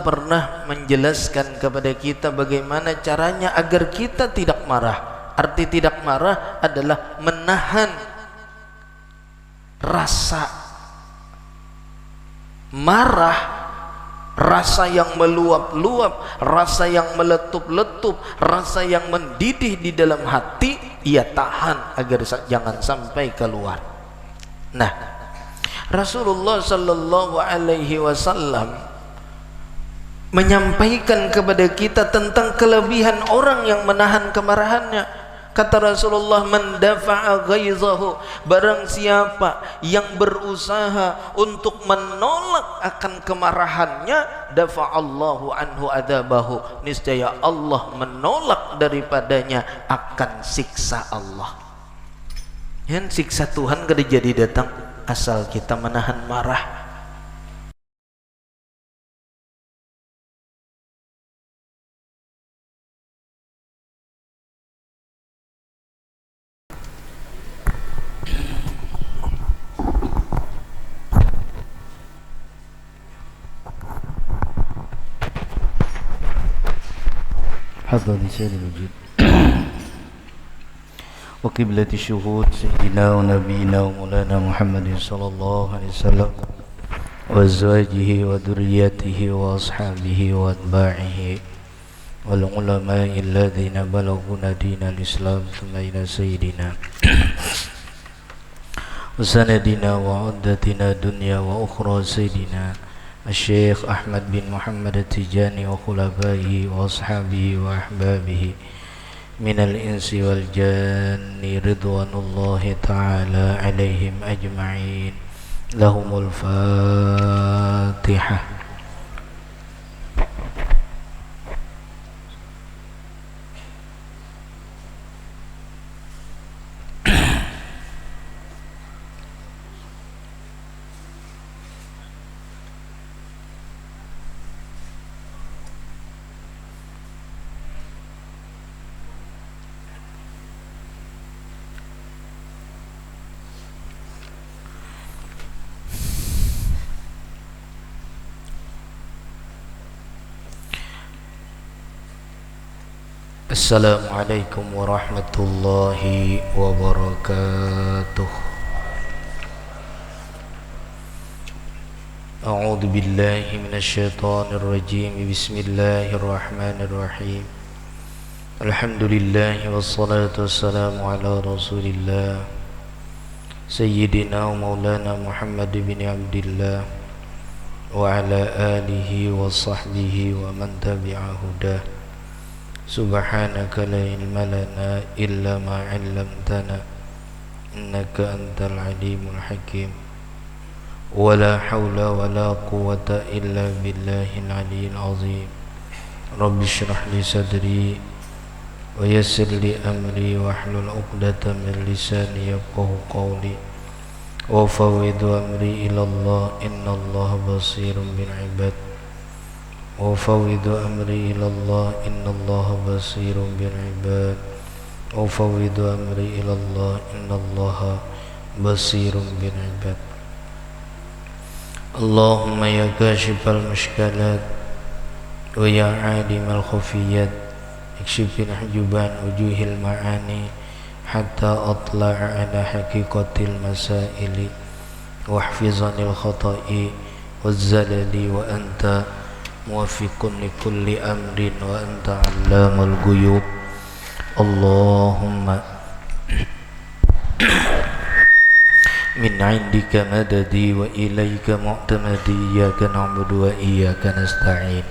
pernah menjelaskan kepada kita bagaimana caranya agar kita tidak marah. Arti tidak marah adalah menahan rasa marah, rasa yang meluap-luap, rasa yang meletup-letup, rasa yang mendidih di dalam hati, ia tahan agar jangan sampai keluar. Nah, Rasulullah sallallahu alaihi wasallam menyampaikan kepada kita tentang kelebihan orang yang menahan kemarahannya. Kata Rasulullah, man dafa'a ghaizahu, barang siapa yang berusaha untuk menolak akan kemarahannya, dafa'allahu anhu adzabahu, niscaya Allah menolak daripadanya akan siksa Allah. Yang siksa Tuhan kada jadi datang asal kita menahan marah. حضر لسان الوجود وقبلة الشهود سيدنا ونبينا ومولانا محمد صلى الله عليه وسلم وأزواجه وذريته وأصحابه وأتباعه والعلماء الذين بلغونا دين الإسلام ثم إلى سيدنا وسندنا وعدتنا دنيا وأخرى سيدنا الشيخ أحمد بن محمد التجاني وخلفائه وأصحابه وأحبابه من الإنس والجان رضوان الله تعالى عليهم أجمعين. لهم الفاتحة. Assalamualaikum warahmatullahi wabarakatuh. A'udzu billahi minasyaitonir rajim. Bismillahirrahmanirrahim. Alhamdulillah wassalatu wassalamu ala Rasulillah Sayyidina wa Maulana Muhammad bin Abdillah wa ala alihi wa sahbihi wa man tabi'a hudah. Subhanaka la ilma lana illa ma 'allamtana innaka antal alimul hakim. Wala hawla wala quwwata illa billahil aliyyil azim. Rabbi shrah li sadri wa yassir li amri wahlul 'uqdatam min lisani yafqahu qawli. Wa fawwidu amri ila Allah innallaha basirun bil 'ibad. وفوض أمري إلى الله إن الله بصير بالعباد. وفوض أمري إلى الله إن الله بصير بالعباد. اللهم يا كاشف المشكلات ويا عالم الخفيات اكشف الحجبان وجوه المعاني حتى أطلع على حقيقة المسائل واحفظني الخطأ والزلل وأنت موفق لكل أمر وأنت علام الغيوب. اللهم من عندك مددي وإليك معتمدي إياك نعبد وإياك نستعين.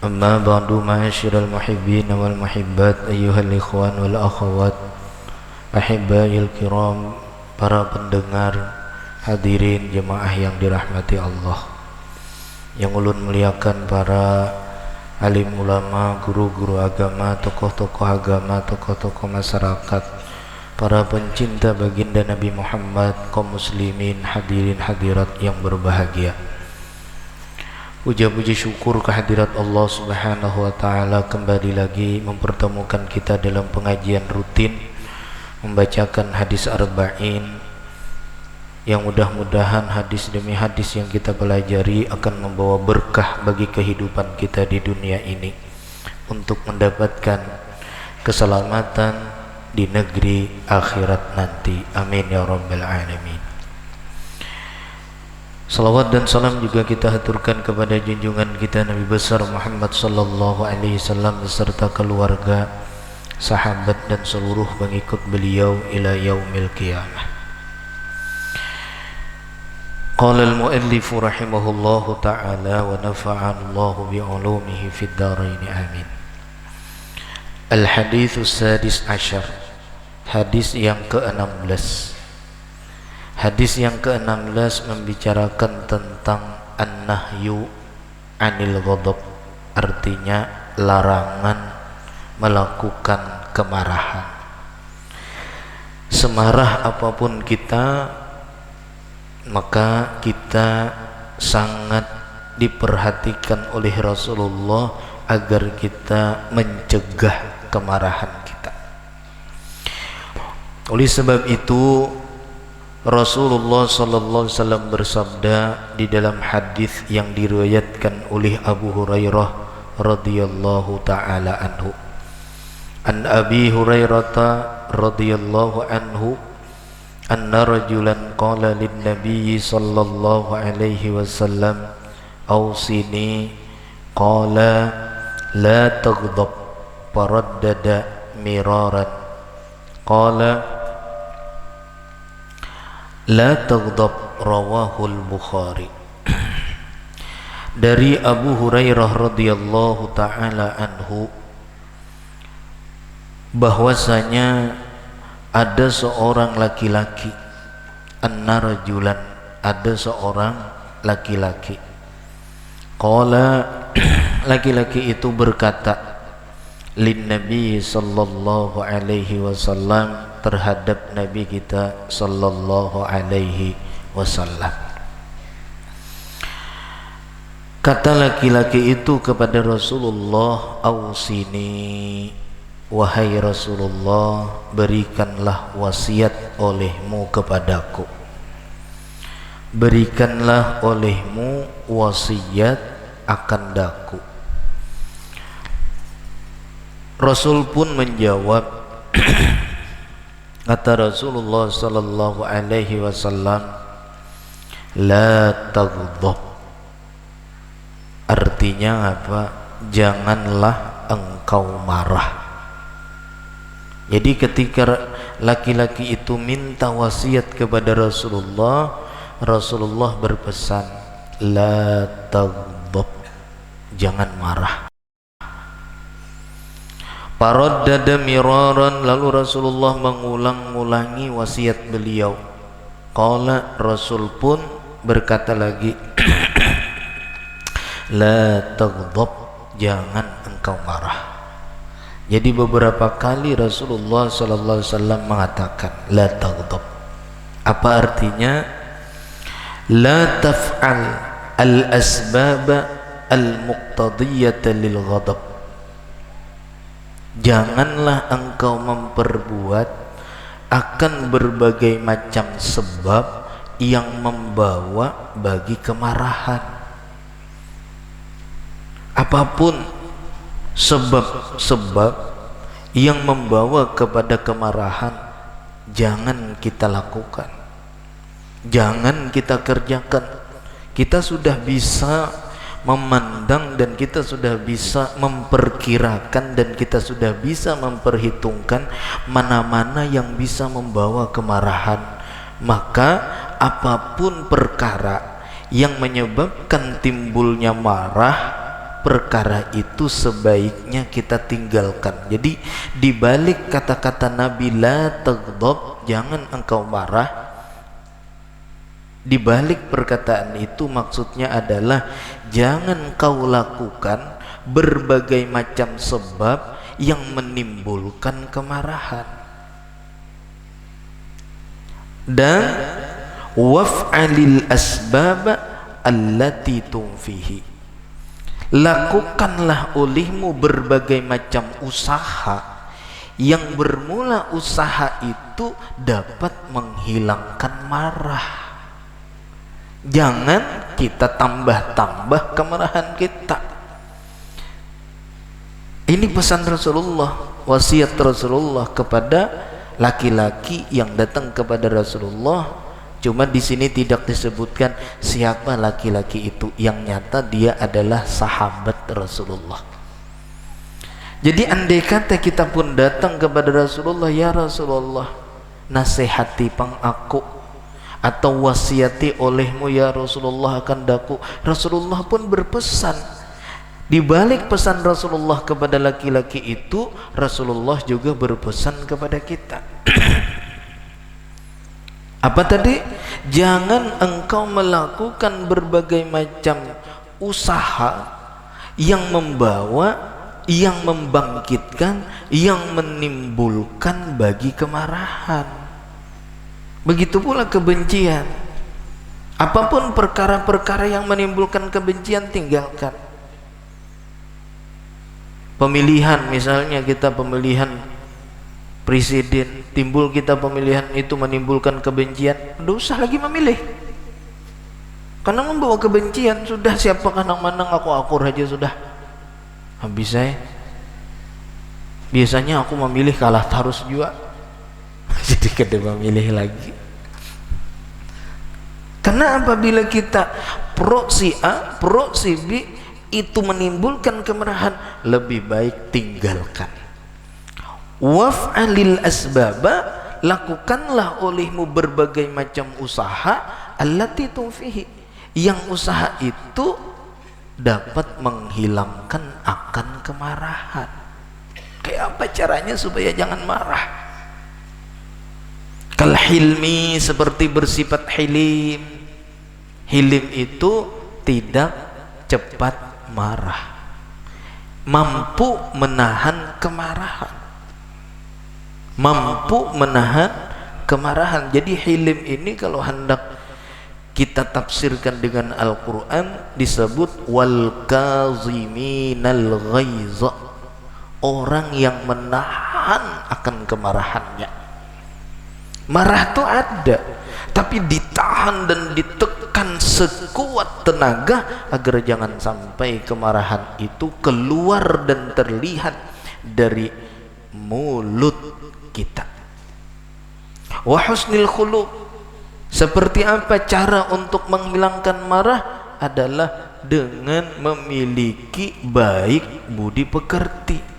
أما بعد معاشر المحبين والمحبات أيها الإخوان والأخوات أحبائي الكرام, para pendengar, hadirin jemaah yang dirahmati Allah. Yang ulun muliakan para alim ulama, guru-guru agama, tokoh-tokoh agama, tokoh-tokoh masyarakat, para pencinta baginda Nabi Muhammad, kaum muslimin, hadirin hadirat yang berbahagia. Puja-puji syukur kehadirat Allah Subhanahu wa taala kembali lagi mempertemukan kita dalam pengajian rutin membacakan hadis arba'in yang mudah-mudahan hadis demi hadis yang kita pelajari akan membawa berkah bagi kehidupan kita di dunia ini untuk mendapatkan keselamatan di negeri akhirat nanti. Amin ya rabbal alamin. Salawat dan salam juga kita haturkan kepada junjungan kita Nabi besar Muhammad sallallahu alaihi wasallam beserta keluarga, sahabat dan seluruh pengikut beliau ila yaumil qiyamah. Qala al-muallif rahimahullahu ta'ala wa nafa'ana Allahu bi 'ulumihi fid dharain amin. Al-haditsus sadis asyar, hadis yang ke-16. Hadis yang ke-16 membicarakan tentang an-nahyu 'anil ghadab, artinya larangan melakukan kemarahan. Semarah apapun kita, maka kita sangat diperhatikan oleh Rasulullah agar kita mencegah kemarahan kita. Oleh sebab itu Rasulullah sallallahu alaihi wasallam bersabda di dalam hadis yang diriwayatkan oleh Abu Hurairah radhiyallahu taala anhu. An Abi Hurairah radhiyallahu anhu anna rajulan qala lin nabiy sallallahu alaihi wasallam awsini qala la taghdab faraddada miraran qala la taghdab, rawahul Bukhari. Dari Abu Hurairah radhiyallahu taala anhu bahwasanya ada seorang laki-laki, anna rajulan, ada seorang laki-laki. Qala, laki-laki itu berkata lin Nabi sallallahu alaihi wasallam, terhadap Nabi kita sallallahu alaihi wasallam. Kata laki-laki itu kepada Rasulullah, ausini, wahai Rasulullah, berikanlah wasiat olehmu kepadaku, berikanlah olehmu wasiat akan daku. Rasul pun menjawab, kata Rasulullah sallallahu alaihi wasallam, la taghdab, artinya apa? Janganlah engkau marah. Jadi ketika laki-laki itu minta wasiat kepada Rasulullah, Rasulullah berpesan, la taghdab, jangan marah. Faraddada miraran, lalu Rasulullah mengulang-ulangi wasiat beliau. Qala, Rasul pun berkata lagi, la taghdab, jangan engkau marah. Jadi beberapa kali Rasulullah sallallahu alaihi wasallam mengatakan la taghdab. Apa artinya? La taf'al al-asbab al-muqtadiyata lil ghadab. Janganlah engkau memperbuat akan berbagai macam sebab yang membawa bagi kemarahan. Apapun sebab-sebab yang membawa kepada kemarahan, jangan kita lakukan, jangan kita kerjakan. Kita sudah bisa memandang dan kita sudah bisa memperkirakan dan kita sudah bisa memperhitungkan mana-mana yang bisa membawa kemarahan. Maka apapun perkara yang menyebabkan timbulnya marah, perkara itu sebaiknya kita tinggalkan. Jadi dibalik kata-kata Nabi la taghdab, jangan engkau marah, di balik perkataan itu maksudnya adalah jangan kau lakukan berbagai macam sebab yang menimbulkan kemarahan. Dan waf'alil asbab allati tunfihi, lakukanlah olehmu berbagai macam usaha yang bermula usaha itu dapat menghilangkan marah. Jangan kita tambah-tambah kemarahan kita. Ini pesan Rasulullah, wasiat Rasulullah kepada laki-laki yang datang kepada Rasulullah. Cuma di sini tidak disebutkan siapa laki-laki itu, yang nyata dia adalah sahabat Rasulullah. Jadi andai kata kita pun datang kepada Rasulullah, ya Rasulullah, nasihati pang aku, atau wasiati olehmu ya Rasulullah akan daku. Rasulullah pun berpesan. Di balik pesan Rasulullah kepada laki-laki itu, Rasulullah juga berpesan kepada kita. Apa tadi? Jangan engkau melakukan berbagai macam usaha yang membawa, yang membangkitkan, yang menimbulkan bagi kemarahan. Begitu pula kebencian. Apapun perkara-perkara yang menimbulkan kebencian, tinggalkan. Pemilihan, misalnya kita pemilihan presiden, timbul kita pemilihan itu menimbulkan kebencian, tidak usah lagi memilih, karena membawa kebencian. Sudah, siapa kanang-manang aku akur aja sudah, habis saya. Biasanya aku memilih kalah terus juga jadi kada memilih lagi. Karena apabila kita pro si A, pro si B, itu menimbulkan kemarahan, lebih baik tinggalkan. Waf'alil asbaba, lakukanlah olehmu berbagai macam usaha, allati tufihi, yang usaha itu dapat menghilangkan akan kemarahan. Kayak apa caranya supaya jangan marah? Kal hilmi, seperti bersifat hilim. Hilim itu tidak cepat marah, mampu menahan kemarahan, mampu menahan kemarahan. Jadi hilim ini kalau hendak kita tafsirkan dengan Al-Quran disebut wal kaziminal ghaiza, orang yang menahan akan kemarahannya. Marah itu ada, tapi ditahan dan ditekan sekuat tenaga agar jangan sampai kemarahan itu keluar dan terlihat dari mulut kita. Wa husnil khuluq, seperti apa cara untuk menghilangkan marah? Adalah dengan memiliki baik budi pekerti.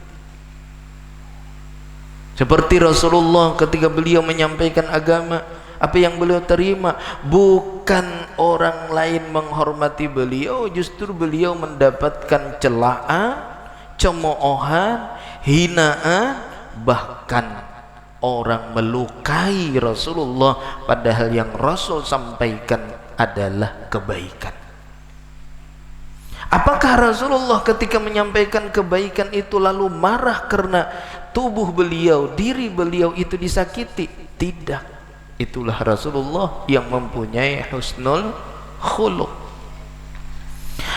Seperti Rasulullah ketika beliau menyampaikan agama, apa yang beliau terima? Bukan orang lain menghormati beliau, justru beliau mendapatkan celaan, cemoohan, hinaan, bahkan orang melukai Rasulullah, padahal yang Rasul sampaikan adalah kebaikan. Apakah Rasulullah ketika menyampaikan kebaikan itu lalu marah karena tubuh beliau, diri beliau itu disakiti? Tidak. Itulah Rasulullah yang mempunyai husnul khuluq.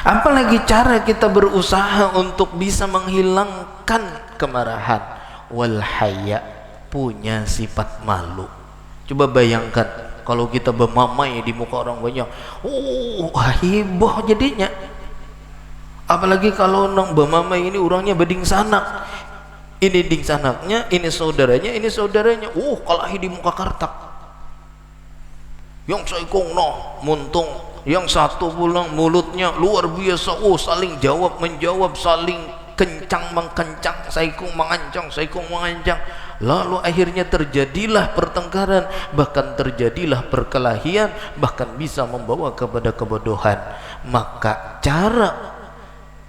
Apalagi cara kita berusaha untuk bisa menghilangkan kemarahan? Wal haya, punya sifat malu. Coba bayangkan kalau kita bermamai di muka orang banyak, heboh jadinya. Apalagi kalau nang bermamai ini orangnya beding sanak, ini ding sanaknya, ini saudaranya, kalahi di muka kartak. Yang saikong muntung, yang satu pulang mulutnya luar biasa, saling jawab menjawab, saling kencang mengkencang, saikong mengancang. Lalu akhirnya terjadilah pertengkaran, bahkan terjadilah perkelahian, bahkan bisa membawa kepada kebodohan. Maka cara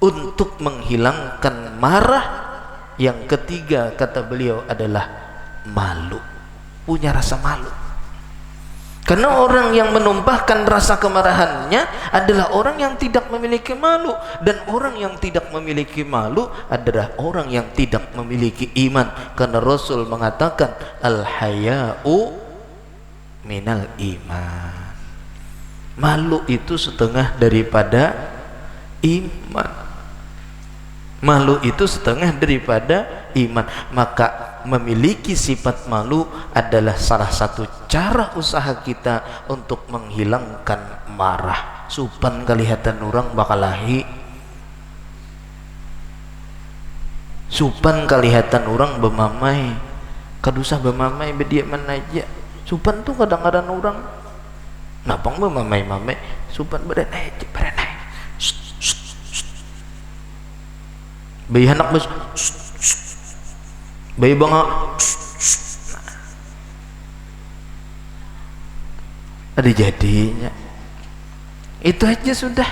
untuk menghilangkan marah yang ketiga, kata beliau, adalah malu. Punya rasa malu. Karena orang yang menumpahkan rasa kemarahannya adalah orang yang tidak memiliki malu, dan orang yang tidak memiliki malu adalah orang yang tidak memiliki iman. Karena Rasul mengatakan al-haya'u minal iman. Malu itu setengah daripada iman. Malu itu setengah daripada iman. Maka memiliki sifat malu adalah salah satu cara usaha kita untuk menghilangkan marah. Supan kelihatan orang bakal lahi, supan kelihatan orang bemamai, kadusah bemamai bedia mana aja. Supan tuh kadang-kadang orang napang bemamai-mamai, supan berenai aja, berenai. Bayi anak bos, bayi bangga, ada jadinya. Itu aja sudah.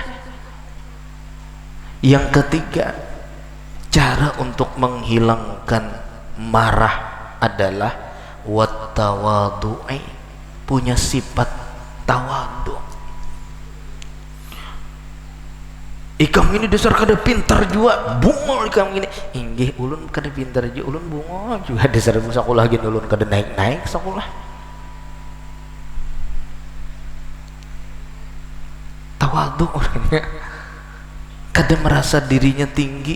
Yang ketiga, cara untuk menghilangkan marah adalah wattawadu'i, punya sifat tawadu. Ikam ini dasar kada pintar juga, bungo ikam ini. Inggih ulun kada pintar juga, ulun bungo juga dasar sekolah gini ulun kada naik-naik sekolah. Tawadu orangnya, kada merasa dirinya tinggi,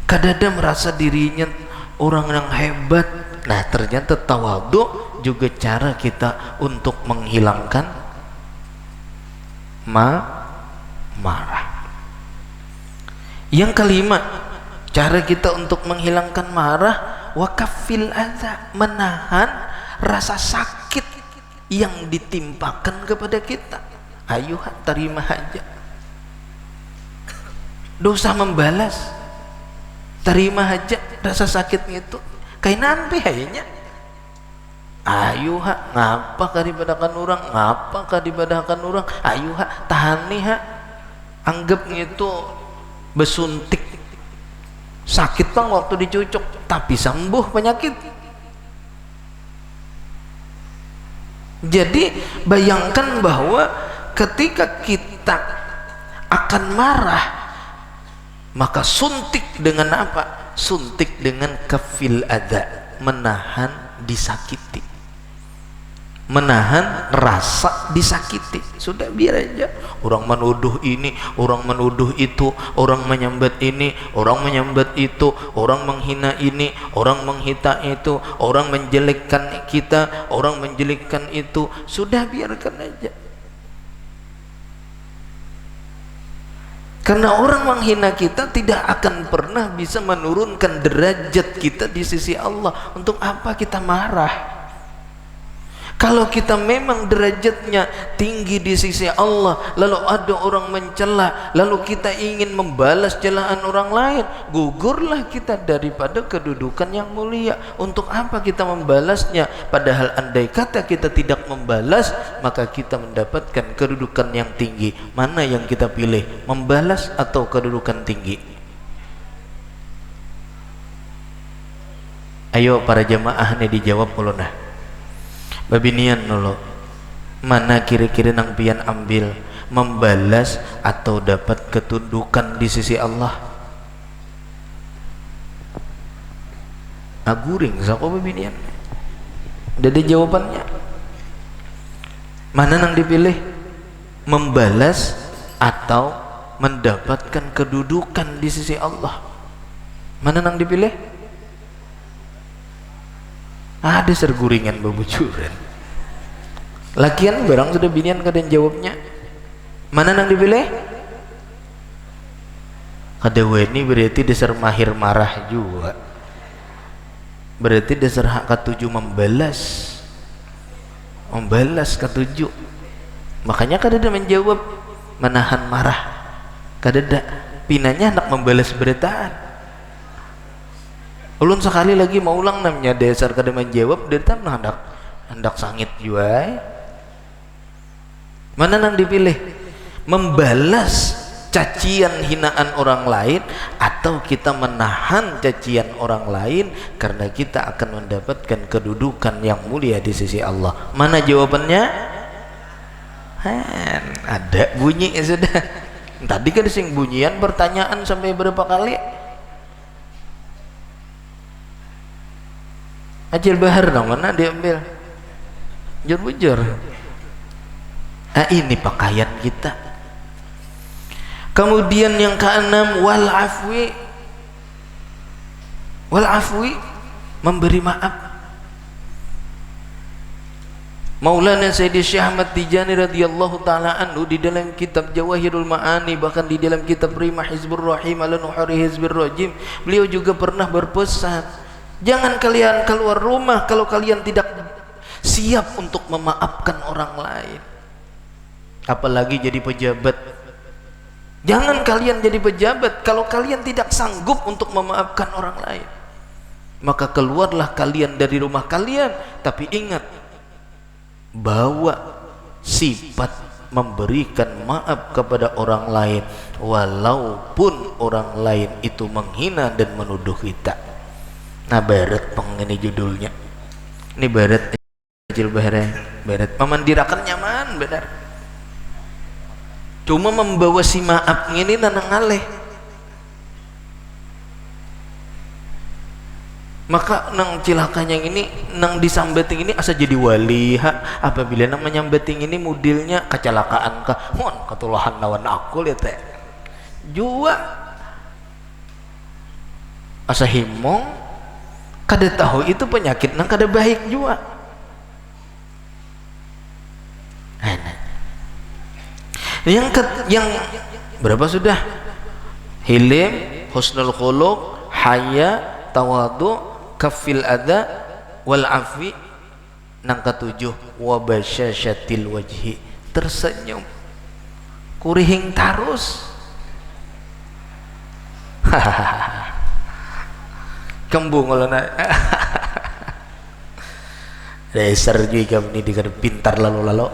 kada ada merasa dirinya orang yang hebat. Nah ternyata tawadu juga cara kita untuk menghilangkan marah. Yang kelima, cara kita untuk menghilangkan marah, wakafil adza, menahan rasa sakit yang ditimpakan kepada kita. Ayo terima aja, dosa membalas, terima aja rasa sakitnya itu. Kayak nanti kayaknya ayo ngapa kadibadakan orang, ngapa kadibadakan orang, ayo tahani anggapnya itu besuntik sakit bang waktu dicucuk, tapi sembuh penyakit. Jadi bayangkan bahwa ketika kita akan marah, maka suntik dengan apa? Suntik dengan kafil adza, menahan disakiti, menahan rasa disakiti. Sudah biar aja orang menuduh ini, orang menuduh itu, orang menyambat ini, orang menyambat itu, orang menghina ini, orang menghina itu, orang menjelekkan kita, orang menjelekkan itu. Sudah biarkan aja. Karena orang menghina kita tidak akan pernah bisa menurunkan derajat kita di sisi Allah. Untuk apa kita marah? Kalau kita memang derajatnya tinggi di sisi Allah, lalu ada orang mencela, lalu kita ingin membalas celaan orang lain, gugurlah kita daripada kedudukan yang mulia. Untuk apa kita membalasnya? Padahal andai kata kita tidak membalas, maka kita mendapatkan kedudukan yang tinggi. Mana yang kita pilih? Membalas atau kedudukan tinggi? Ayo para jamaah nih dijawab dulu nah. Babinian dulu, mana kira-kira nang pian ambil, membalas atau dapat ketundukan di sisi Allah? Aguring sako babinian. Jadi jawabannya mana nang dipilih? Membalas atau mendapatkan kedudukan di sisi Allah? Mana nang dipilih? Ada serguringan bebujuran. Lakian barang sudah binian kadang jawabnya. Mana nang dipilih? Kada weni berarti dasar mahir marah juga. Berarti dasar hak ketujuh membalas. Membalas ketujuh. Makanya kada ada menjawab menahan marah. Kada ada. Pinanya hendak membalas beritaan. Ulun sekali lagi mau ulang namanya dasar kada menjawab dari tam hendak sangit juga. Mana nang dipilih? Membalas cacian hinaan orang lain atau kita menahan cacian orang lain karena kita akan mendapatkan kedudukan yang mulia di sisi Allah. Mana jawabannya? Ada bunyi sudah. Tadi kan sing bunyian pertanyaan sampai berapa kali? Ajil bahar dong, mana diambil? Jujur. Ini pakaian kita. Kemudian yang keenam, wal afwi, wal afwi, memberi maaf. Maulana Sayyidi Syekh Ahmad Tijani radhiyallahu taala anhu di dalam kitab Jawahirul Ma'ani, bahkan di dalam kitab Rima Hizbur Rahim ala Nuhuri Hizbir Rajim, beliau juga pernah berpesan, jangan kalian keluar rumah kalau kalian tidak siap untuk memaafkan orang lain, apalagi jadi pejabat. Jangan kalian jadi pejabat kalau kalian tidak sanggup untuk memaafkan orang lain. Maka keluarlah kalian dari rumah kalian, tapi ingat, bawa sifat memberikan maaf kepada orang lain, walaupun orang lain itu menghina dan menuduh kita. Nah, barat ini judulnya. Ini barat kecil barat memandirakan nyaman benar. Cuma membawa si maaf ini nanang aleh. Maka nang cilakanya ini, nang disambeting ini asa jadi wali ha, apabila nang menyambeting ini modelnya kecelakaan kah, mon ketulahan lawan aku lihat teh jua asa himong kada tahu itu penyakit nang kada baik jua. Yang berapa sudah? Hilim, husnul khuluq, haya, tawadu, kafil adha, wal afi. Nang ketujuh, wabasyasyatil wajhi, tersenyum kurihing tarus. Kembung kalau nak dasar juga ini dengan pintar lalu-lalu.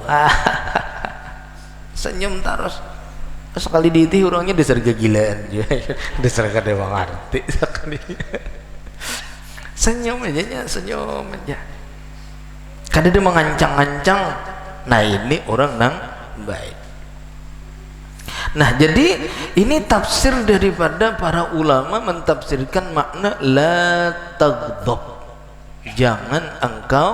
Senyum terus sekali diiti orangnya dasar kegilaan dasar kada mengerti sekali. Senyum aja, senyum aja, kada dia mengancang-ancang. Nah, ini orang nang baik. Nah, jadi ini tafsir daripada para ulama mentafsirkan makna la taghdab, jangan engkau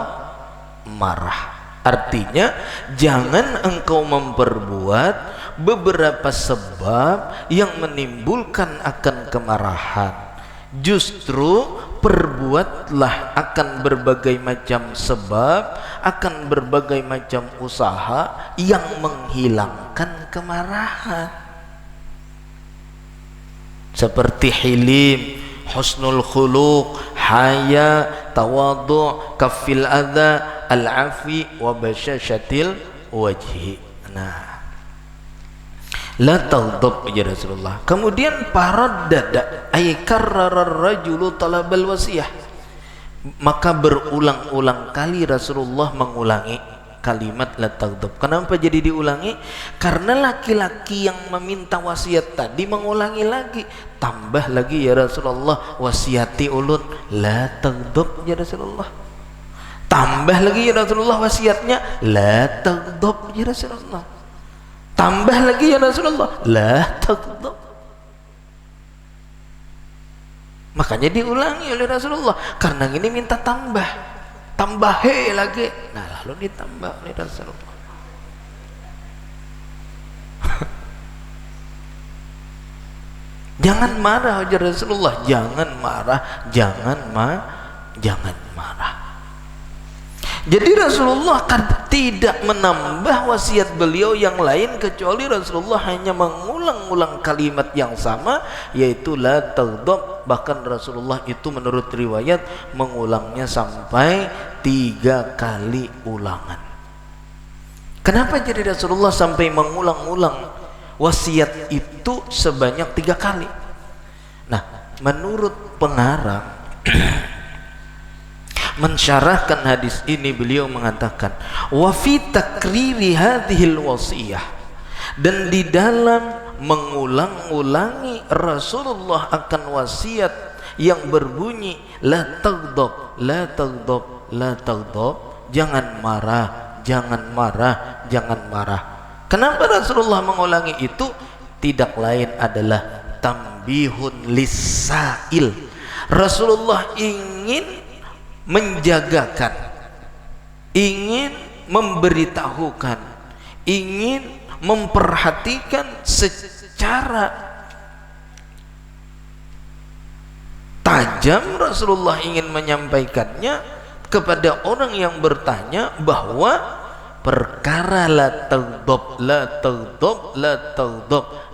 marah. Artinya jangan engkau memperbuat beberapa sebab yang menimbulkan akan kemarahan. Justru perbuatlah akan berbagai macam sebab, akan berbagai macam usaha yang menghilangkan kemarahan. Seperti hilim, husnul khuluq, haya, tawadhu, kafil adha, al-afi, wa basyasyatil wajhi. Nah, la taghdab ya Rasulullah. Kemudian paraddada ay karrara ar-rajulu talabal wasiyah, maka berulang-ulang kali Rasulullah mengulangi kalimat la taghdab. Kenapa jadi diulangi? Karena laki-laki yang meminta wasiat tadi mengulangi lagi, tambah lagi ya Rasulullah, wasiati ulun la taghdab ya Rasulullah. Tambah lagi ya Rasulullah wasiatnya la taghdab ya Rasulullah. Tambah lagi ya Rasulullah la taghdab. Makanya diulangi oleh Rasulullah karena ini minta tambah, tambahe lagi. Nah, lalu ditambah oleh Rasulullah. Jangan marah ya Rasulullah, jangan marah, jangan marah. Jadi Rasulullah kan tidak menambah wasiat beliau yang lain, kecuali Rasulullah hanya mengulang-ulang kalimat yang sama, yaitu la taghdab. Bahkan Rasulullah itu menurut riwayat mengulangnya sampai 3 kali ulangan. Kenapa jadi Rasulullah sampai mengulang-ulang wasiat itu sebanyak 3 kali? Nah, menurut pengarang mensyarahkan hadis ini, beliau mengatakan wa fi takriri hadhil wasiyah, dan di dalam mengulang-ulangi Rasulullah akan wasiat yang berbunyi la taghdab, la taghdab, la taghdab, jangan marah, jangan marah, jangan marah. Kenapa Rasulullah mengulangi itu? Tidak lain adalah tambihun lisail. Rasulullah ingin menjagakan, ingin memberitahukan, ingin memperhatikan secara tajam Rasulullah ingin menyampaikannya kepada orang yang bertanya bahwa perkara la taghdab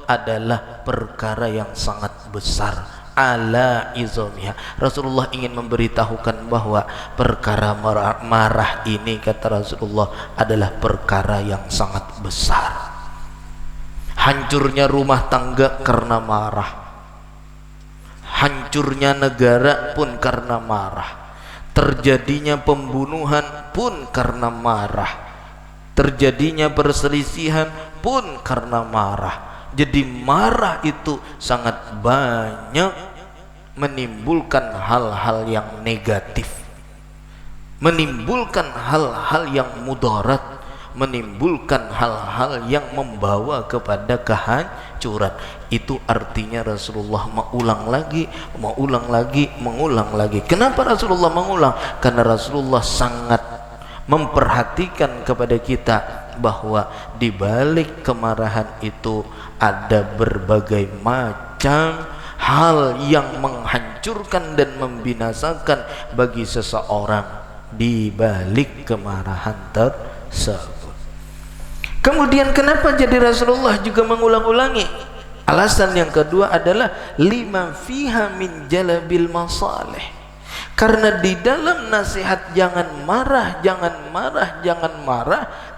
adalah perkara yang sangat besar, ala izomiha. Rasulullah ingin memberitahukan bahwa perkara marah ini, kata Rasulullah, adalah perkara yang sangat besar. Hancurnya rumah tangga karena marah, hancurnya negara pun karena marah, terjadinya pembunuhan pun karena marah, terjadinya perselisihan pun karena marah. Jadi marah itu sangat banyak menimbulkan hal-hal yang negatif, menimbulkan hal-hal yang mudarat, menimbulkan hal-hal yang membawa kepada kehancuran. Itu artinya Rasulullah mengulang lagi. Kenapa Rasulullah mengulang? Karena Rasulullah sangat memperhatikan kepada kita bahwa di balik kemarahan itu ada berbagai macam hal yang menghancurkan dan membinasakan bagi seseorang di balik kemarahan tersebut. Kemudian kenapa jadi Rasulullah juga mengulang-ulangi? Alasan yang kedua adalah lima fiha min jalabil masalih. Karena di dalam nasihat jangan marah,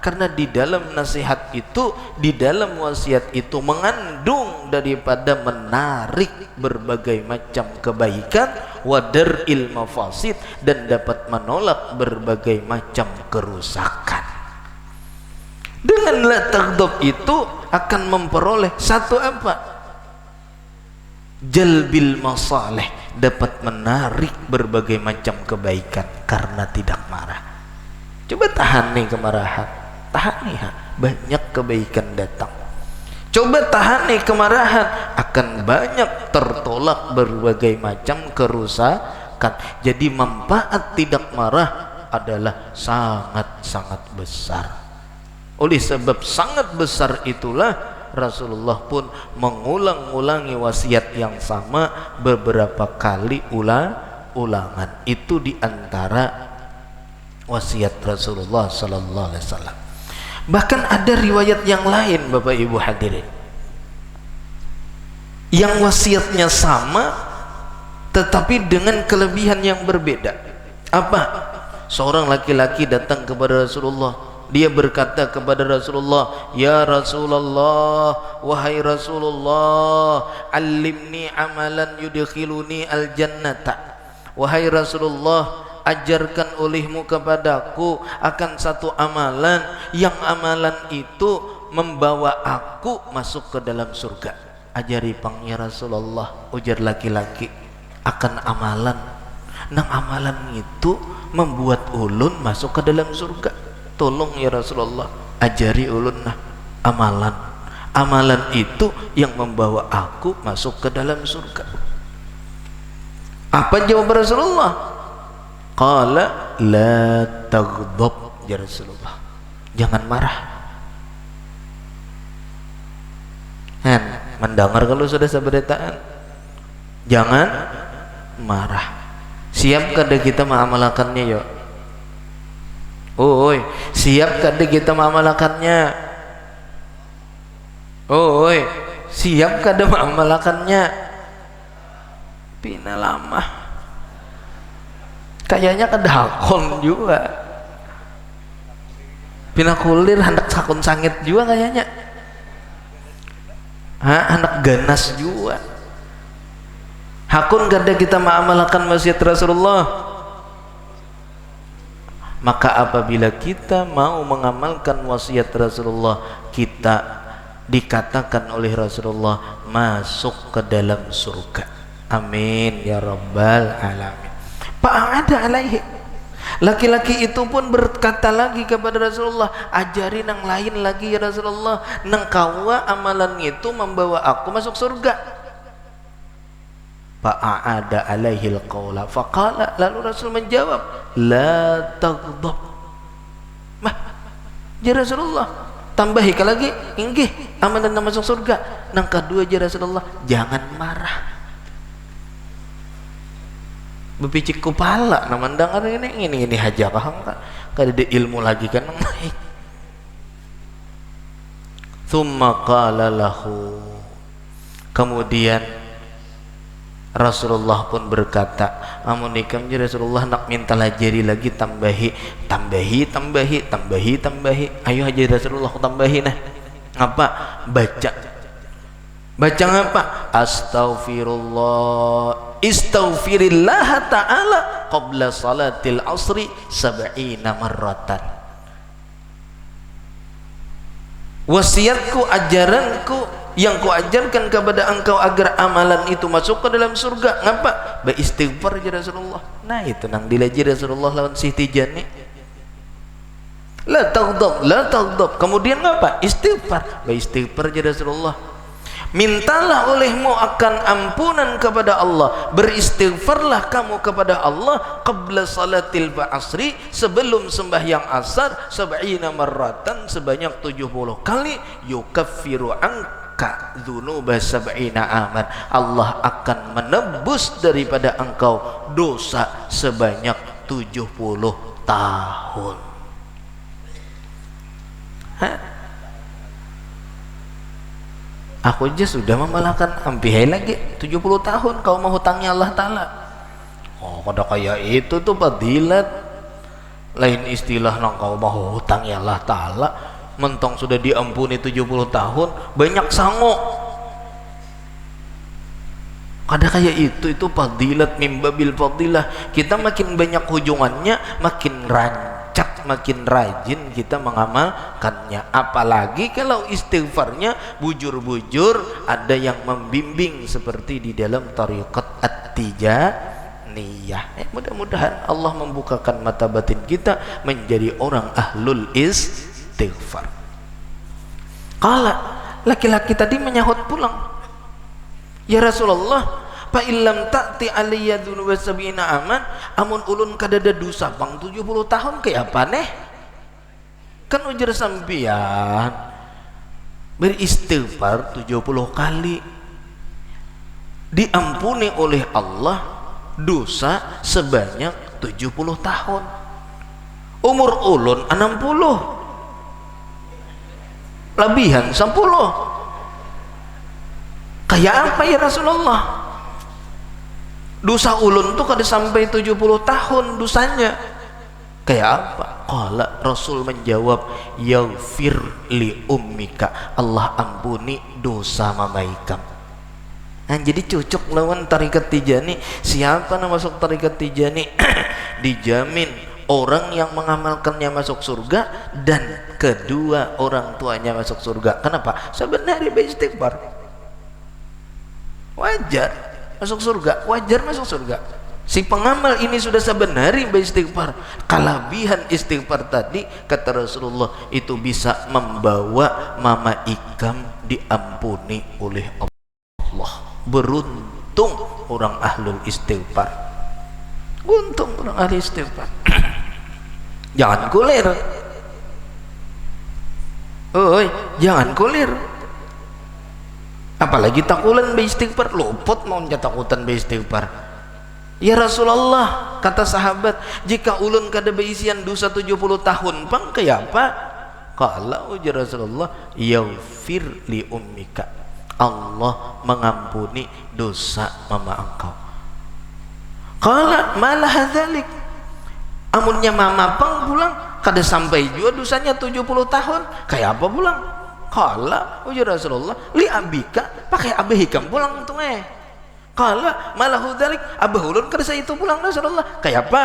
karena di dalam nasihat itu, di dalam wasiat itu mengandung daripada menarik berbagai macam kebaikan, wadaril mafasid, dan dapat menolak berbagai macam kerusakan. Dengan la taghdab itu akan memperoleh satu apa? Jalbil masalih, dapat menarik berbagai macam kebaikan karena tidak marah. Coba tahan nih kemarahan, tahan nih, banyak kebaikan datang. Coba tahan nih kemarahan, akan banyak tertolak berbagai macam kerusakan. Jadi manfaat tidak marah adalah sangat-sangat besar. Oleh sebab sangat besar itulah Rasulullah pun mengulang-ulangi wasiat yang sama beberapa kali ulangan. Itu diantara wasiat Rasulullah sallallahu alaihi wasallam. Bahkan ada riwayat yang lain, Bapak Ibu hadirin, yang wasiatnya sama tetapi dengan kelebihan yang berbeda. Apa? Seorang laki-laki datang kepada Rasulullah. Dia berkata kepada Rasulullah, "Ya Rasulullah, wahai Rasulullah, alimni amalan yudkhiluni al-jannata." Wahai Rasulullah, ajarkan olehmu kepadaku akan satu amalan, yang amalan itu membawa aku masuk ke dalam surga. Ajari pang ya Rasulullah, ujar laki-laki, akan amalan. Nang amalan itu membuat ulun masuk ke dalam surga. Tolong ya Rasulullah, ajari ulun nah amalan. Amalan itu yang membawa aku masuk ke dalam surga. Apa jawab Rasulullah? Qala la taghdab ya Rasulullah, jangan marah. Kan mendengar kalau sudah sabarataan, jangan marah. Siap kada kita mengamalkannya yo? Oi, siap kada kita mengamalkannya? Oi, siap kada mengamalkannya? Pina lama. Kayaknya kada hakon juga. Pina kulir hendak sakun sangit juga kayaknya. Anak ganas juga. Hakun kada kita mengamalkan wasiat Rasulullah. Maka apabila kita mau mengamalkan wasiat Rasulullah, kita dikatakan oleh Rasulullah masuk ke dalam surga. Amin ya rabbal alamin. Fa'ada alaihi, laki-laki itu pun berkata lagi kepada Rasulullah, ajari nang lain lagi ya Rasulullah, nang kawa amalan itu membawa aku masuk surga. Fa'ada alaihi alqawla faqala, lalu Rasul menjawab, la taghdab. Ya Rasulullah, tambahi lagi, inggih amalan masuk surga. Nang kedua ya Rasulullah, jangan marah. bepicik kepala na mandang ini haja kahang ka kada ada ilmu lagi kan naik. Thumma qala lahu, kemudian Rasulullah pun berkata, amun ikam je Rasulullah nak minta lajari lagi tambahi, ayo aja Rasulullah tambahi nah. Apa? Baca apa? Istaghfirillah ta'ala qabla salatil asri 70 marratan. Wasiatku, ajaranku yang kuajarkan kepada engkau agar amalan itu masuk ke dalam surga. Ngapa? Beristighfar ya Rasulullah. Nah itu nang dilaji Rasulullah lawan Siti Jani. La taghdab. Kemudian ngapa? Istighfar. Beristighfar ya Rasulullah. Mintalah olehmu akan ampunan kepada Allah, beristighfarlah kamu kepada Allah qabla salatil asri, sebelum sembahyang asar 70 marratan, sebanyak 70 kali. Yukaffiru anka dzunuba 70 aman, Allah akan menebus daripada engkau dosa sebanyak 70 tahun. Aku aja sudah memalahkan hampir lagi 70 tahun kau mau hutangnya Allah Ta'ala. Oh kada kayak itu tuh fadilat. Lain istilah nang kau mau hutangnya Allah Ta'ala, mentong sudah diampuni 70 tahun banyak sango. Kada kayak itu fadilat mimbabil fadilah. Kita makin banyak hujungannya makin makin rajin kita mengamalkannya. Apalagi kalau istighfarnya bujur-bujur, ada yang membimbing seperti di dalam tariqat At-Tijaniyah. Mudah-mudahan Allah membukakan mata batin kita menjadi orang ahlul istighfar. Kala laki-laki tadi menyahut pulang, ya Rasulullah, fa illam ta'ti alayya dzunuba 70 aman, amun ulun kadada dosa bang 70 tahun kayak apa neh? Kan ujar sampian beristighfar 70 kali diampuni oleh Allah dosa sebanyak 70 tahun. Umur ulun 60 lebihan 10. Kayak apa ya Rasulullah? Dosa ulun tuh kada sampai 70 tahun dosanya. Kayak apa? Qala, Rasul menjawab, yaghfir li ummika, Allah ampuni dosa mamaikam. Nah, jadi cocok lawan tarikat Tijani. Siapa yang masuk tarikat Tijani dijamin orang yang mengamalkannya masuk surga, dan kedua orang tuanya masuk surga. Kenapa? Sebenarnya beristighfar wajar masuk surga, wajar masuk surga. Si pengamal ini sudah sebenarnya beristighfar. Kelebihan istighfar tadi kata Rasulullah itu bisa membawa mama ikam diampuni oleh Allah. Beruntung orang ahlul istighfar. Untung orang ahli istighfar. Jangan kulir. Oi, jangan kulir. Apalagi takulan beristighfar, luput mau takutan beristighfar. Ya Rasulullah, kata sahabat, jika ulun kada beisian dosa 70 tahun pang kayak apa? Kalau ujar Rasulullah, yaghfir li ummika, Allah mengampuni dosa mama engkau. Qala malah hadzalik, amunnya mama pang pulang kada sampai juga dosanya 70 tahun, kayak apa pulang? Qala ujar Rasulullah, li abika, pakai abah hikam pulang tuh Qala malah hadzalik, abah ulun kada itu pulang Rasulullah, kayak apa?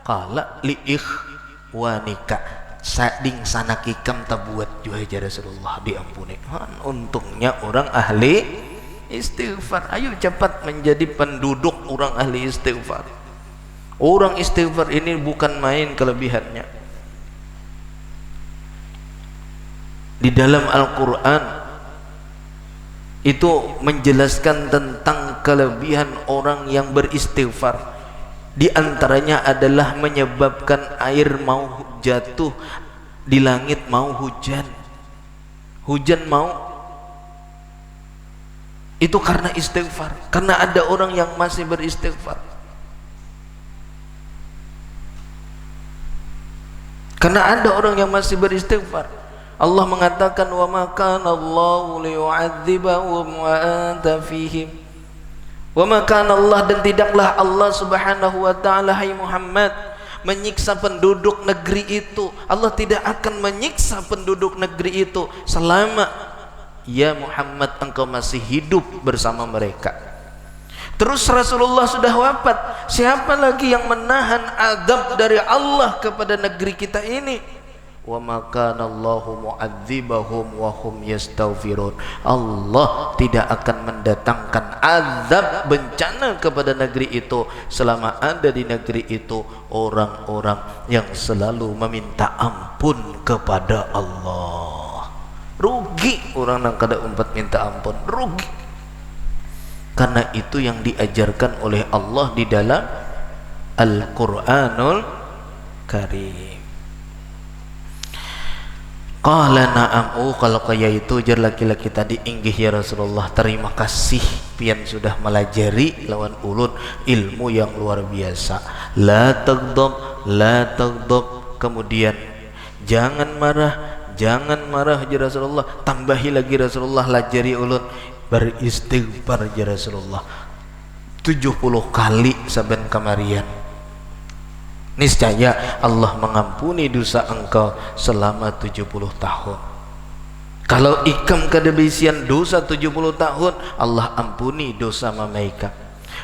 Qala li ikhwanika, sading sanak hikam tabuat juga aja Rasulullah diampuni. Untungnya orang ahli istighfar. Ayo cepat menjadi penduduk orang ahli istighfar. Orang istighfar ini bukan main kelebihannya. Di dalam Al-Quran itu menjelaskan tentang kelebihan orang yang beristighfar. Di antaranya adalah menyebabkan air mau jatuh di langit, mau hujan mau, itu karena istighfar. Karena ada orang yang masih beristighfar. Karena ada orang yang masih beristighfar. Allah mengatakan wa ma kana Allahu liyu'adzibahum wa anta fihim. Wa ma kana Allah, dan tidaklah Allah Subhanahu wa taala hai Muhammad menyiksa penduduk negeri itu. Allah tidak akan menyiksa penduduk negeri itu selama ya Muhammad engkau masih hidup bersama mereka. Terus Rasulullah sudah wafat, siapa lagi yang menahan azab dari Allah kepada negeri kita ini? Wa ma kana Allahu mu'adzibahum wa hum yastaghfirun. Allah tidak akan mendatangkan azab bencana kepada negeri itu selama ada di negeri itu orang-orang yang selalu meminta ampun kepada Allah. Rugi orang yang kada umpat minta ampun, rugi. Karena itu yang diajarkan oleh Allah di dalam Al-Qur'anul Karim. Qala na'am. Kalau kaya itu jar laki-laki tadi, inggih ya Rasulullah, terima kasih pian sudah melajari lawan ulun ilmu yang luar biasa. La taghdab, la taghdab. Kemudian jangan marah ya Rasulullah. Tambahi lagi Rasulullah, lajari ulun beristighfar ya Rasulullah 70 kali saben kamarian. Niscaya Allah mengampuni dosa engkau selama 70 tahun. Kalau ikam kedebisian dosa 70 tahun, Allah ampuni dosa mama ikam.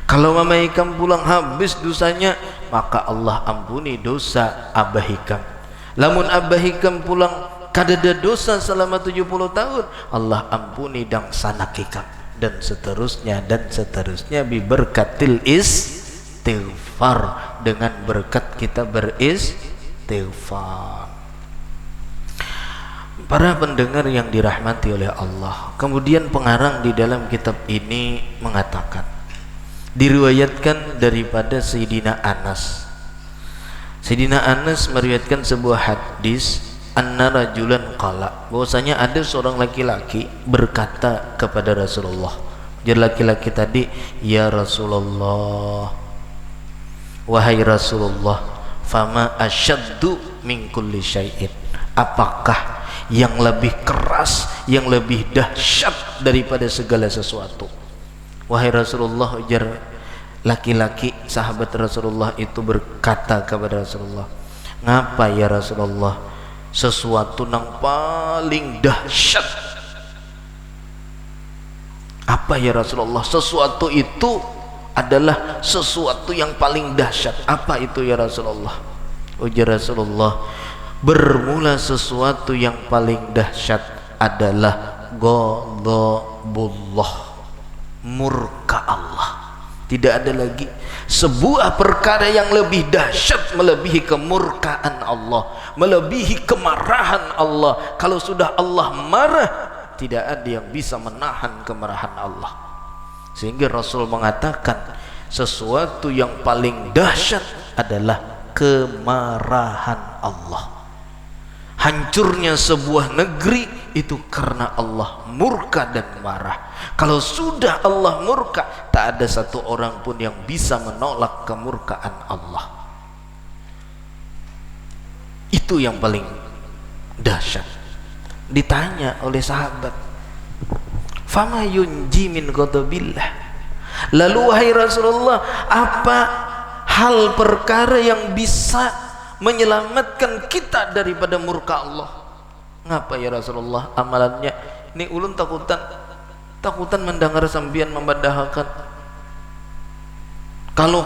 Kalau mama ikam pulang habis dosanya, maka Allah ampuni dosa abah ikam. Lamun abah ikam pulang kadada dosa selama 70 tahun, Allah ampuni dang sanak ikam, dan seterusnya bi berkatil istighfar, dengan berkat kita beristighfar. Para pendengar yang dirahmati oleh Allah, kemudian pengarang di dalam kitab ini mengatakan, diriwayatkan daripada Sayyidina Anas. Sayyidina Anas meriwayatkan sebuah hadis, anna rajulan qala, bahwasanya ada seorang laki-laki berkata kepada Rasulullah. Jadi laki-laki tadi, ya Rasulullah, wahai Rasulullah, fama asyaddu min kulli syai'in, apakah yang lebih keras, yang lebih dahsyat daripada segala sesuatu? Wahai Rasulullah, ujar laki-laki sahabat Rasulullah itu berkata kepada Rasulullah, ngapa ya Rasulullah, sesuatu yang paling dahsyat? Apa ya Rasulullah? Sesuatu itu adalah sesuatu yang paling dahsyat. Apa itu ya Rasulullah? Ujar Rasulullah, bermula sesuatu yang paling dahsyat adalah ghadabullah, murka Allah. Tidak ada lagi sebuah perkara yang lebih dahsyat melebihi kemurkaan Allah, melebihi kemarahan Allah. Kalau sudah Allah marah, tidak ada yang bisa menahan kemarahan Allah. Sehingga Rasul mengatakan sesuatu yang paling dahsyat adalah kemarahan Allah. Hancurnya sebuah negeri itu karena Allah murka dan marah. Kalau sudah Allah murka, tak ada satu orang pun yang bisa menolak kemurkaan Allah. Itu yang paling dahsyat. Ditanya oleh sahabat, fama yunji min ghadabillah, lalu wahai Rasulullah, apa hal perkara yang bisa menyelamatkan kita daripada murka Allah? Ngapa ya Rasulullah amalannya? Ini ulun takutan mendengar sambian membadahkan, kalau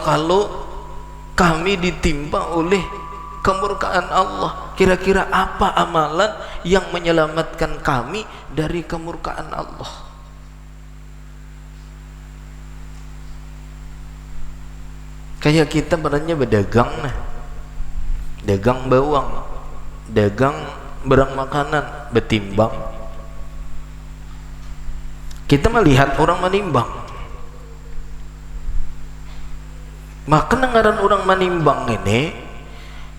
kami ditimpa oleh kemurkaan Allah, kira-kira apa amalan yang menyelamatkan kami dari kemurkaan Allah? Kayak kita badannya berdagang, dagang bawang, dagang barang makanan, betimbang. Kita melihat orang menimbang, maka nengaran orang menimbang ini,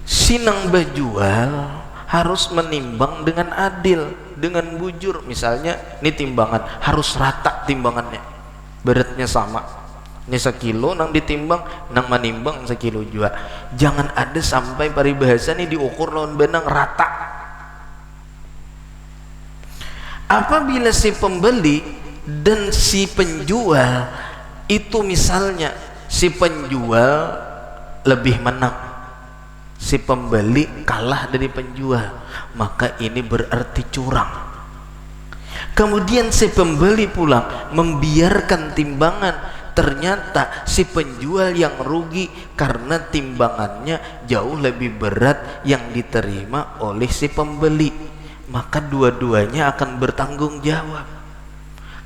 sinang berjual harus menimbang dengan adil, dengan bujur. Misalnya ini timbangan harus rata, timbangannya beratnya sama, Ini sekilo nang ditimbang nang manimbang sekilo juga. Jangan ada sampai paribahasa ini diukur lawan benang rata. Apabila si pembeli dan si penjual itu misalnya si penjual lebih menang, si pembeli kalah dari penjual, maka ini berarti curang. Kemudian si pembeli pulang membiarkan timbangan, ternyata si penjual yang rugi karena timbangannya jauh lebih berat yang diterima oleh si pembeli, maka dua-duanya akan bertanggung jawab.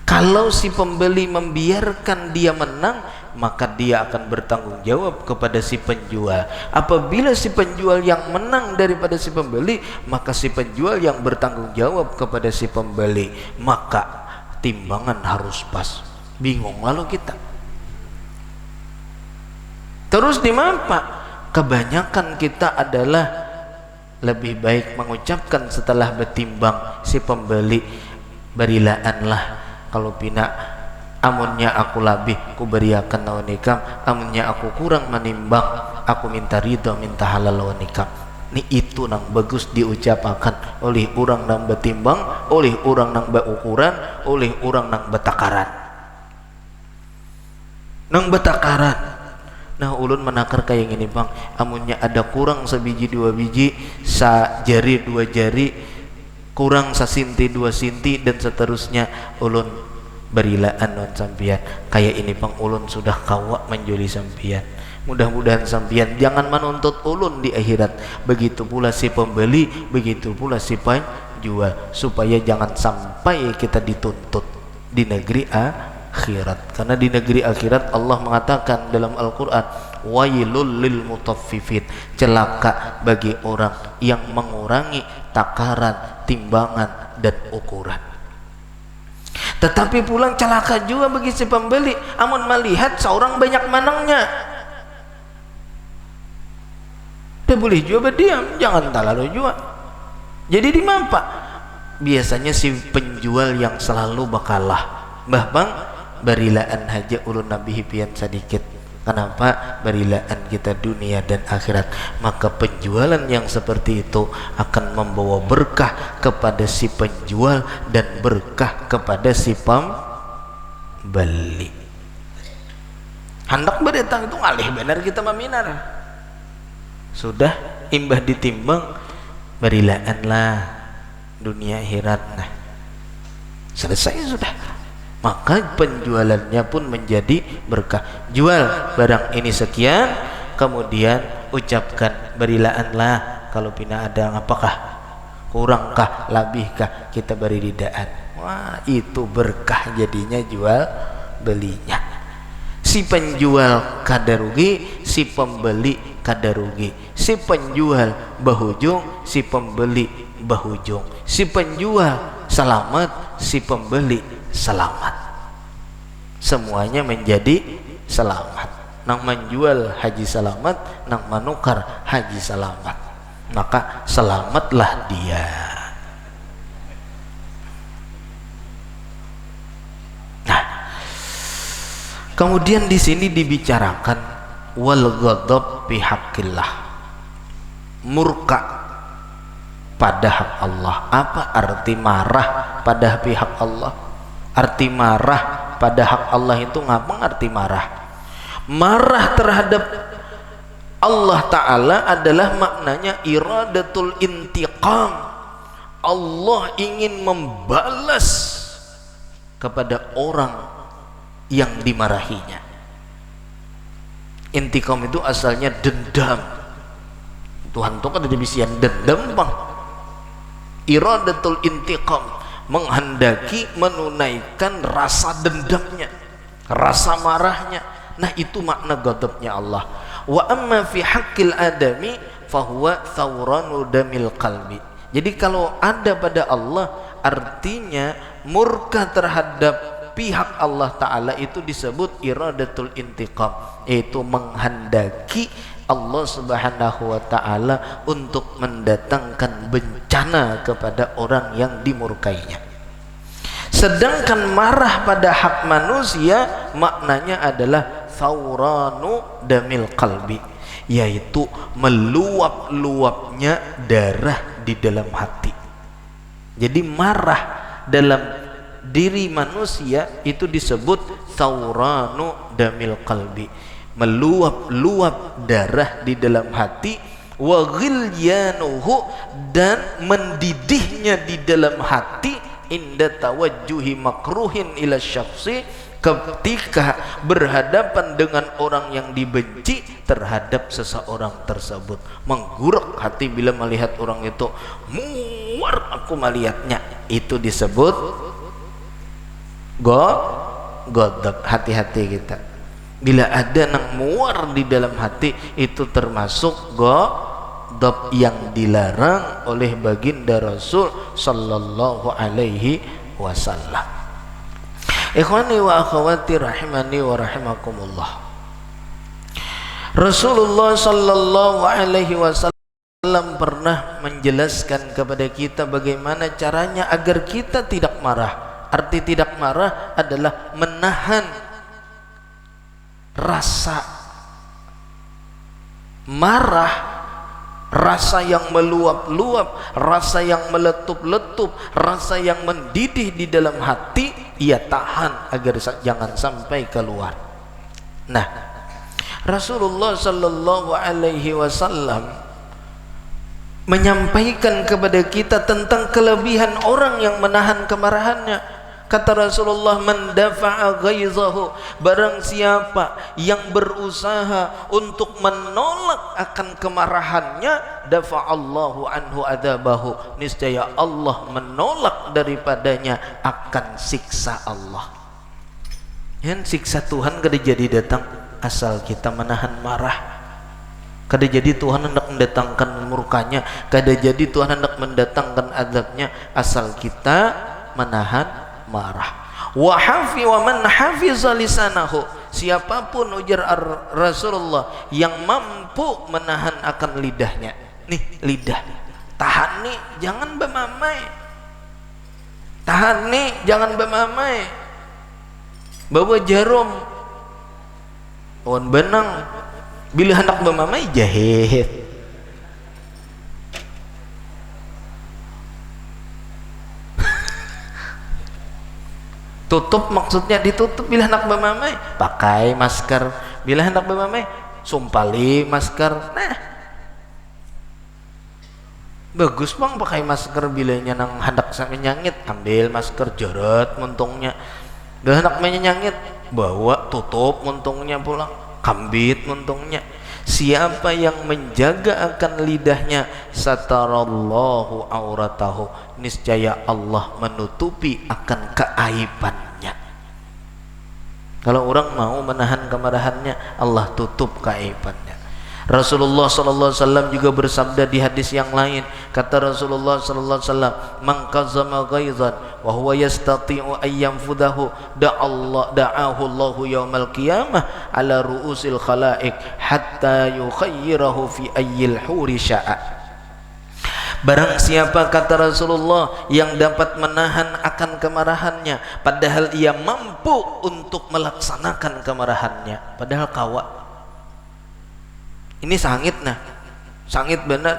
Kalau si pembeli membiarkan dia menang, maka dia akan bertanggung jawab kepada si penjual. Apabila si penjual yang menang daripada si pembeli, maka si penjual yang bertanggung jawab kepada si pembeli. Maka timbangan harus pas. Bingung lalu kita. Terus di mana Pak? Kebanyakan kita adalah lebih baik mengucapkan setelah bertimbang si pembeli, barilaanlah kalau pina amunnya aku labih ku beriakan lawan nikam, amunnya aku kurang menimbang aku minta ridho minta halal lawan nikam. Ni itu nang bagus diucapkan oleh orang nang betimbang, oleh orang nang beukuran, oleh orang nang betakaran. Nang betakaran. Nah ulun menakar kayak gini bang, amunnya ada kurang sebiji dua biji, sa jari dua jari, kurang sasinti dua sinti dan seterusnya, ulun berilaan non sampian kayak ini bang, ulun sudah kawa menjuli sampian. Mudah-mudahan sampian jangan menuntut ulun di akhirat, begitu pula si pembeli, begitu pula si penjual, supaya jangan sampai kita dituntut di negeri akhirat. Karena di negeri akhirat Allah mengatakan dalam Al-Quran, wailul lil mutaffifin, celaka bagi orang yang mengurangi takaran, timbangan dan ukuran. Tetapi pulang celaka juga bagi si pembeli amun melihat seorang banyak menangnya. Dia boleh juga berdiam, jangan terlalu juga. Jadi di mana Pak? Biasanya si penjual yang selalu bakalah, bah bang barilaan haja ulun nabi pian sedikit. Kenapa? Barilaan kita dunia dan akhirat. Maka penjualan yang seperti itu akan membawa berkah kepada si penjual dan berkah kepada si pembeli. Hendak berdatang itu ngalih benar kita meminar. Sudah imbah ditimbang, barilaanlah dunia akhirat. Nah, selesai sudah. Maka penjualannya pun menjadi berkah. Jual barang ini sekian, kemudian ucapkan barilaanlah kalau pina ada apakah kurangkah labihkah kita beri ridaan. Wah itu berkah jadinya jual belinya. Si penjual kada rugi, si pembeli kada rugi. Si penjual bahujung, si pembeli bahujung. Si penjual selamat, si pembeli selamat. Semuanya menjadi selamat. Nang menjual haji selamat, nang menukar haji selamat. Maka selamatlah dia. Nah, kemudian di sini dibicarakan wal ghadab fi haqqillah. Murka pada hak Allah. Apa arti marah pada pihak Allah? Arti marah pada hak Allah itu ngapa arti marah? Marah terhadap Allah Ta'ala adalah maknanya iradatul intiqam. Allah ingin membalas kepada orang yang dimarahinya. Intiqam itu asalnya dendam. Tuhan tuh kan ada bisian dendam bang. Iradatul intiqam, menghendaki menunaikan rasa dendamnya, rasa marahnya. Nah itu makna ghadabnya Allah. Wa amma fi haqqil adami fahuwa thawranu damil qalbi. Jadi kalau ada pada Allah artinya murka terhadap pihak Allah Ta'ala itu disebut iradatul intiqam, yaitu menghendaki Allah Subhanahu wa Ta'ala untuk mendatangkan bencana kepada orang yang dimurkainya. Sedangkan marah pada hak manusia maknanya adalah thawranu damil qalbi, yaitu meluap-luapnya darah di dalam hati. Jadi marah dalam diri manusia itu disebut thawranu damil qalbi, meluap-luap darah di dalam hati. Wa ghilyanuhu, dan mendidihnya di dalam hati, inda tawajjuhi makruhin ila syakhsi, ketika berhadapan dengan orang yang dibenci terhadap seseorang tersebut. Menggurak hati bila melihat orang itu, muar aku melihatnya, itu disebut godab. Hati-hati kita, bila ada nang muar di dalam hati, itu termasuk godab yang dilarang oleh baginda Rasul sallallahu alaihi wasallam. Ikhwani wa akhwati rahimani wa rahimakumullah. Rasulullah sallallahu alaihi wasallam pernah menjelaskan kepada kita bagaimana caranya agar kita tidak marah. Arti tidak marah adalah menahan rasa marah, rasa yang meluap-luap, rasa yang meletup-letup, rasa yang mendidih di dalam hati, ia tahan agar jangan sampai keluar. Nah, Rasulullah sallallahu alaihi wasallam menyampaikan kepada kita tentang kelebihan orang yang menahan kemarahannya. Kata Rasulullah, man dafa'a ghaizahu, barang siapa yang berusaha untuk menolak akan kemarahannya, dafa'allahu anhu adabahu, niscaya Allah menolak daripadanya akan siksa Allah. Yang siksa Tuhan kada jadi datang asal kita menahan marah. Kada jadi Tuhan hendak mendatangkan murkanya, kada jadi Tuhan hendak mendatangkan azabnya asal kita menahan marah. Wa man hafiza lisanahu, siapapun ujar Rasulullah yang mampu menahan akan lidahnya. Nih lidah, tahan nih, jangan bemamai. Tahan nih, jangan bemamai. Bawa jarum, wan benang, bila hendak bemamai jahit. Tutup maksudnya ditutup bila hendak bermamai, pakai masker. Bila hendak bermamai, sumpali masker. Nah, bagus bang pakai masker bila nang hendak sampai nyangit, ambil masker jorot muntungnya. Bila hendak nyangit, bawa tutup muntungnya pulang, kambit muntungnya. Siapa yang menjaga akan lidahnya, satarallahu auratahu, niscaya Allah menutupi akan keaibannya. Kalau orang mau menahan kemarahannya, Allah tutup keaibannya. Rasulullah sallallahu alaihi wasallam juga bersabda di hadis yang lain, kata Rasulullah sallallahu alaihi wasallam, man qazama ghaizan wa huwa yastati'u an yanfudahu da'ahu Allahu yaumal qiyamah ala ru'usil khalaiq hatta yukhayyirahu fi ayyil huri sya'a. Barang siapa, kata Rasulullah, yang dapat menahan akan kemarahannya padahal ia mampu untuk melaksanakan kemarahannya, padahal kawa ini sangit, nah sangit benar,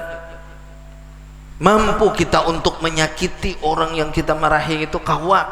mampu kita untuk menyakiti orang yang kita marahi itu, kawa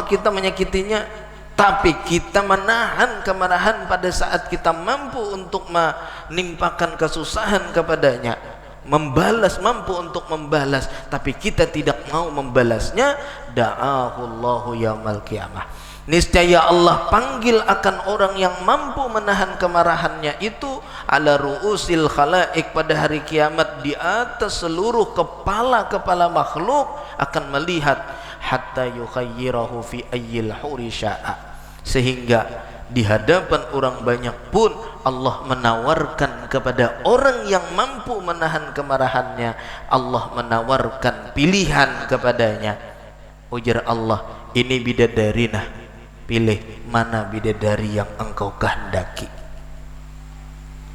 kita menyakitinya, tapi kita menahan kemarahan pada saat kita mampu untuk menimpakan kesusahan kepadanya, mampu untuk membalas, tapi kita tidak mau membalasnya, da'ahullahu yaumal qiyamah, niscaya Allah panggil akan orang yang mampu menahan kemarahannya itu ala ru'usil khalaik, pada hari kiamat di atas seluruh kepala makhluk akan melihat, hatta yukhayyirahu fi ayyil huri sya'a, sehingga di hadapan orang banyak pun Allah menawarkan kepada orang yang mampu menahan kemarahannya, Allah menawarkan pilihan kepadanya. Ujar Allah, ini bidadari, nah pilih mana bidadari yang engkau kehendaki.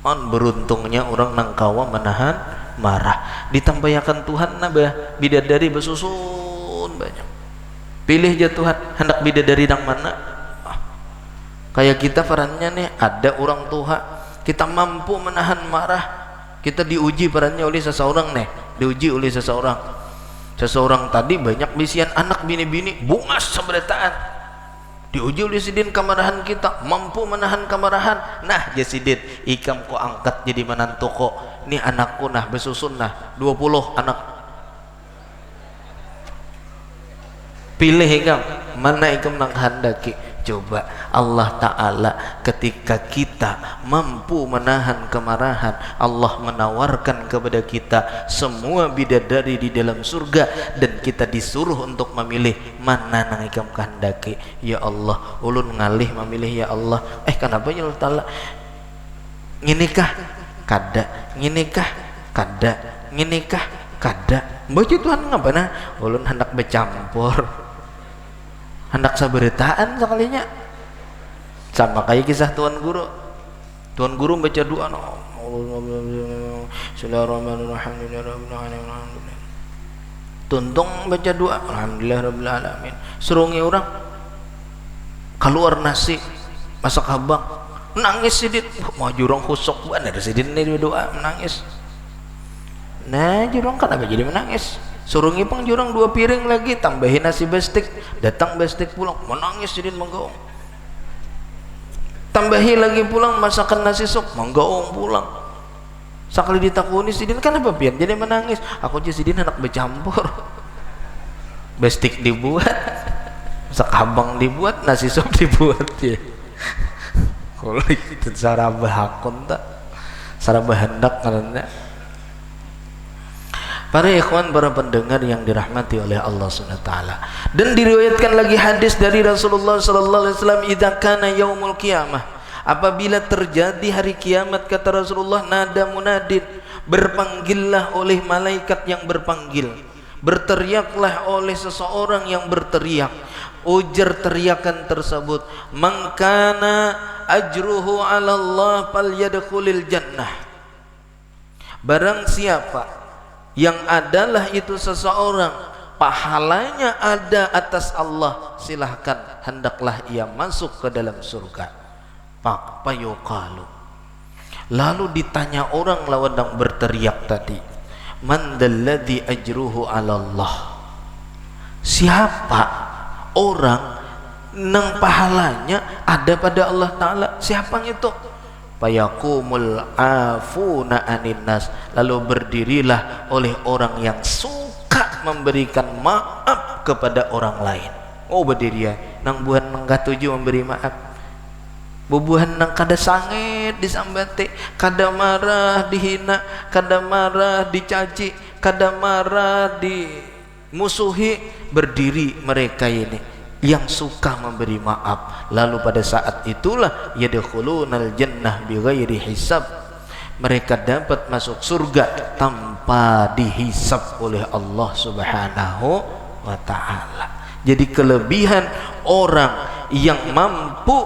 On beruntungnya orang nangkawa menahan marah, ditambayakan Tuhan nabah bidadari bersusun banyak. Pilih aja Tuhan, hendak bidadari nang mana, Kayak kita perannya nih, ada orang tua, kita mampu menahan marah, kita diuji perannya oleh seseorang nih, diuji oleh seseorang. Seseorang tadi banyak bisian anak bini-bini, bungas seberitaan. Diuji oleh sidin kemarahan kita, mampu menahan kemarahan. Nah, ya sidin, ikam ko angkat jadi menantu ko. Nih anakku nah besusun nah 20 anak. Pilih ikam, mana ikam nang handaki. Coba Allah Ta'ala ketika kita mampu menahan kemarahan, Allah menawarkan kepada kita semua bidadari di dalam surga, dan kita disuruh untuk memilih mana nang ikam kehendaki. Ya Allah, ulun ngalih memilih ya Allah. Kenapa ya Allah Ta'ala? Nginikah? Kada. Nginikah? Kada. Nginikah? Kada. Baca Tuhan ngapa nah? Ulun hendak bercampur, hendak saberitaan sekalinya. Sama kayak kisah Tuan Guru. Tuan Guru baca doa, tuntung baca doa, alhamdulillahirabbil. Serungi orang keluar nasi masak habang, nangis sidit, mau jurang khusuk bukan ada sidit ini doa menangis. Nah jurang kenapa jadi menangis? Suruh ngipang jurang 2 piring lagi, tambahin nasi bestik, datang bestik pulang, menangis sidin menggaung. Tambahi lagi pulang, masakan nasi sup, menggaung pulang. Sekali ditakuni sidin kan apa pian jadi menangis. Aku aja sidin anak bercampur. Bestik dibuat, masak habang dibuat, nasi sup dibuat ya. Kalau itu sarabah hakun tak, sarabah hendak karena. Para ikhwan, para pendengar yang dirahmati oleh Allah SWT. Dan diriwayatkan lagi hadis dari Rasulullah SAW, idza kana yaumul qiyamah, apabila terjadi hari kiamat, kata Rasulullah, nada munadin, berpanggillah oleh malaikat yang berpanggil, berteriaklah oleh seseorang yang berteriak. Ujar teriakan tersebut, man kana ajruhu 'ala Allah falyadkhulil jannah. Barang siapa yang adalah itu seseorang pahalanya ada atas Allah, silahkan hendaklah ia masuk ke dalam surga. Pak payuqalu, lalu ditanya orang lawan yang berteriak tadi, man dalladzi ajruhu 'ala Allah, siapa orang nang pahalanya ada pada Allah Ta'ala, siapa itu? Fayaqumul afuna anin nas, lalu berdirilah oleh orang yang suka memberikan maaf kepada orang lain. Oh berdiri ya, nang buhan nang katuju memberi maaf, bubuhan nang kada sangit disambati, kada marah dihina, kada marah dicaci, kada marah dimusuhi. Berdiri mereka ini yang suka memberi maaf, lalu pada saat itulah yadkhulunal jannah bighairi hisab, mereka dapat masuk surga tanpa dihisab oleh Allah Subhanahu wa Ta'ala. Jadi kelebihan orang yang mampu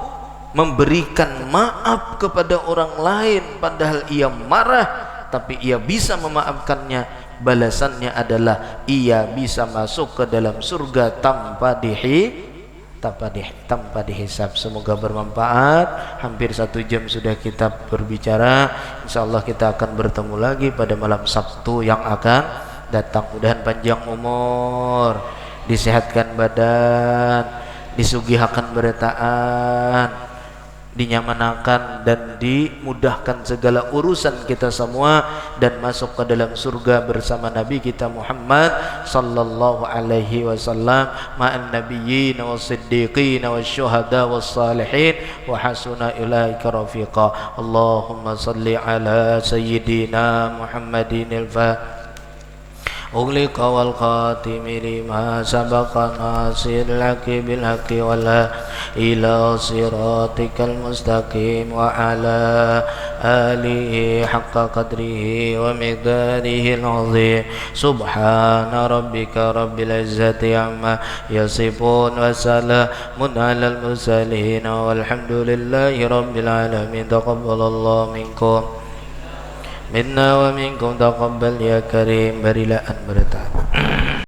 memberikan maaf kepada orang lain padahal ia marah, tapi ia bisa memaafkannya, balasannya adalah ia bisa masuk ke dalam surga tanpa dihisab. Semoga bermanfaat. Hampir 1 jam sudah kita berbicara. Insyaallah kita akan bertemu lagi pada malam Sabtu yang akan datang. Mudahan panjang umur, disehatkan badan, disugihakan beritaan, dinyamanakan dan dimudahkan segala urusan kita semua, dan masuk ke dalam surga bersama Nabi kita Muhammad sallallahu alaihi wasallam, ma'an nabiyyin was-siddiqin wasyuhada was-salihin wa hasuna ilaika rafiqa. Allahumma salli ala sayyidina Muhammadin al-Fatih أغلق والخاتم لما سبق ناصر الحق بالحق ولا إلى صراطك المستقيم وعلى آله حق قدره ومقداره العظيم سبحان ربك رب العزة عما يصفون وسلام على المرسلين والحمد لله رب العالمين. تقبل الله منكم minna wa minkum taqabbal ya karim. Barilah an bertahan.